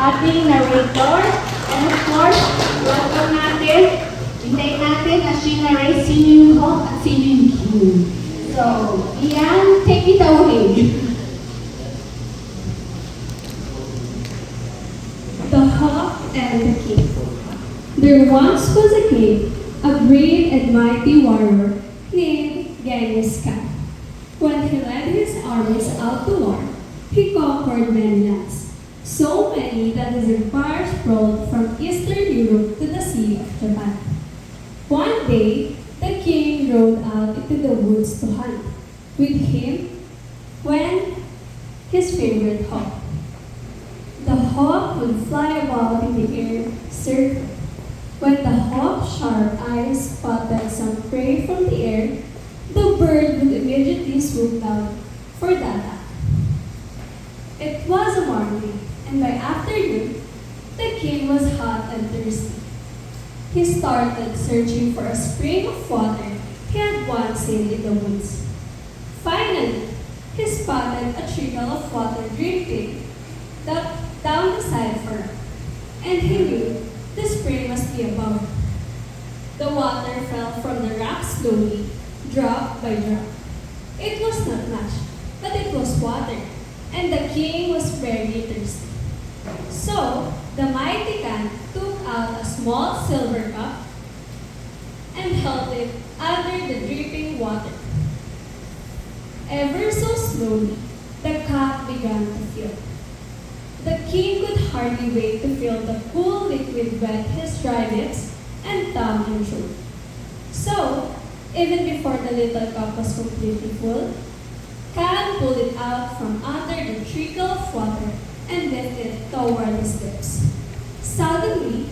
ating narrator. And of course, welcome natin, hintayin natin na narrate sino yung hawk at sino yung king. So, Ian, take it away. The Hawk and the King. There once was a king, a great and mighty warrior named Genghis Khan. When he led his armies out to war, he conquered many lands, so many that his empire sprawled from Eastern Europe to the Sea of Japan. One day, the king rode out into the woods to hunt. With him went his favorite hawk. The hawk would fly about in the air, circling. When the hawk's sharp eyes spotted some prey from the air, the bird would immediately swoop down for the attack. It was a morning, and by afternoon, the king was hot and thirsty. He started searching for a spring of water he had once seen in the woods. Finally, he spotted a trickle of water dripping down the side of a rock, and he knew the spring must be above. The water fell from the rock slowly, drop by drop. It was not much, but it was water, and the king was very thirsty. So, the mighty Khan took out a small silver cup and held it under the dripping water. Ever so slowly, the cup began to fill. The king could hardly wait to feel the cool liquid wet his dry lips and tongue and throat. So, even before the little cup was completely full, Khan pulled it out from under the trickle of water and lifted it toward his lips. Suddenly,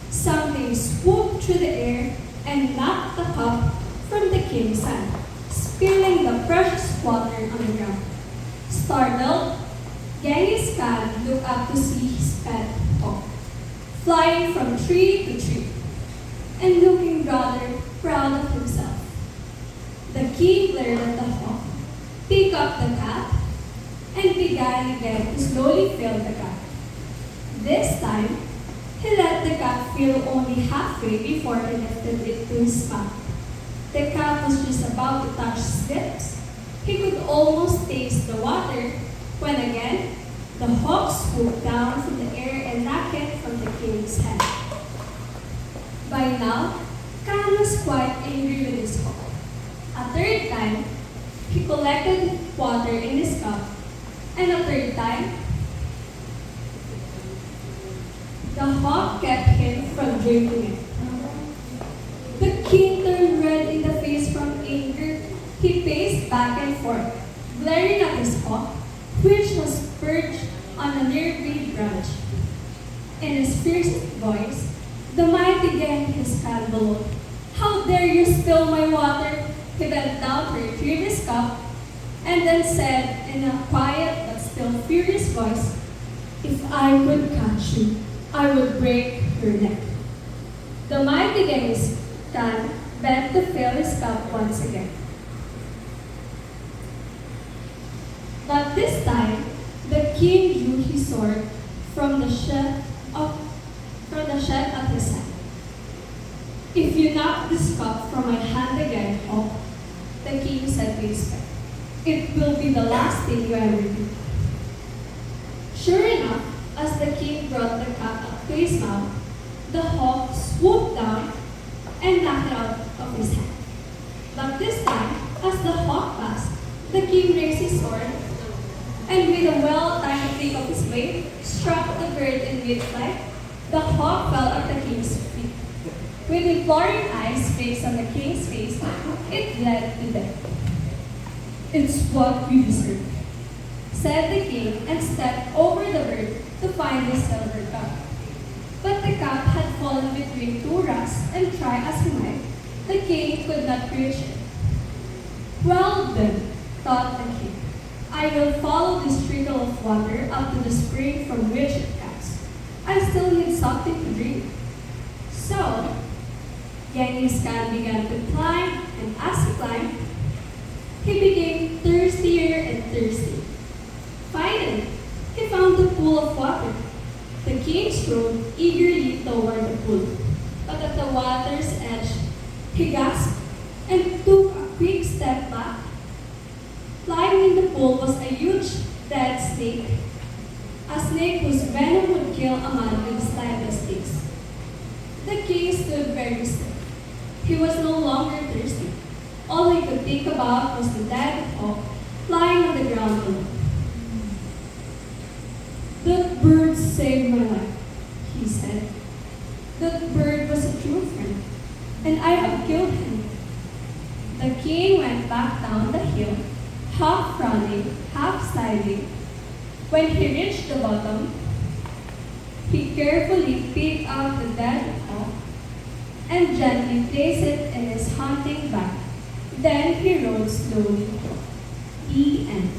something swooped through the air and knocked the cup from the king's hand, spilling the precious water on the ground. Startled, Genghis Khan looked up to see his pet hawk, flying from tree to tree, and looking rather proud of himself. The king glared at the hawk, picked up the cup, and began again to slowly fill the cup. This time, he let the cup fill only halfway before he lifted it to his mouth. The cup was just about to touch his lips. He could almost taste the water when again, the hawk swooped down from the air and knocked it from the king's hand. By now, Khan was quite angry with his hawk. A third time, he collected water in his cup, and a third time, the hawk kept him from drinking it. The king turned red in the face from anger. He paced back and forth, glaring at his hawk, which was perched on a nearby branch. In his fiercest voice, the mighty Genghis Khan bellowed, "How dare you spill my water?" He bent down to retrieve his cup and then said in a quiet but still furious voice, "If I could catch you, I would break your neck." The mighty Genghis Khan bent to fill his cup once again. But this time, the king drew his sword from the sheath at his hand. "If you knock this cup from my hand again, hawk," the king said to his pet, "it will be the last thing you ever do." Sure enough, as the king brought the cup up to his mouth, the hawk swooped down and knocked it out of his hand. But this time, as the hawk passed, the king raised his sword and with a well-timed flick of his blade, struck the bird in mid-flight. The hawk fell at the king's feet. With imploring eyes fixed on the king's face, it bled to death. "It's what you deserve," said the king and stepped over the bird to find the silver cup. But the cup had fallen between two rocks, and try as he might, the king could not reach it. "Well then," thought the king, "I will follow this trickle of water up to the spring from which it comes. I still need something to drink." So, Genghis Khan began to climb, and as he climbed, he became thirstier and thirstier. Finally, he found a pool of water. The king rode eagerly toward the pool, but at the water's edge, he gasped and took a quick step back. Lying in the pool was a huge dead snake, a snake whose venom would kill a man with the slightest taste. The king stood very still. He was no longer thirsty. All he could think about was the dead hawk lying on the ground below. "That bird saved my life," he said. "That bird was a true friend, and I have killed him." The king went back down the hill, half running, half sliding. When he reached the bottom, he carefully picked out the dead hawk and gently placed it in his hunting bag. Then he rode slowly. The end.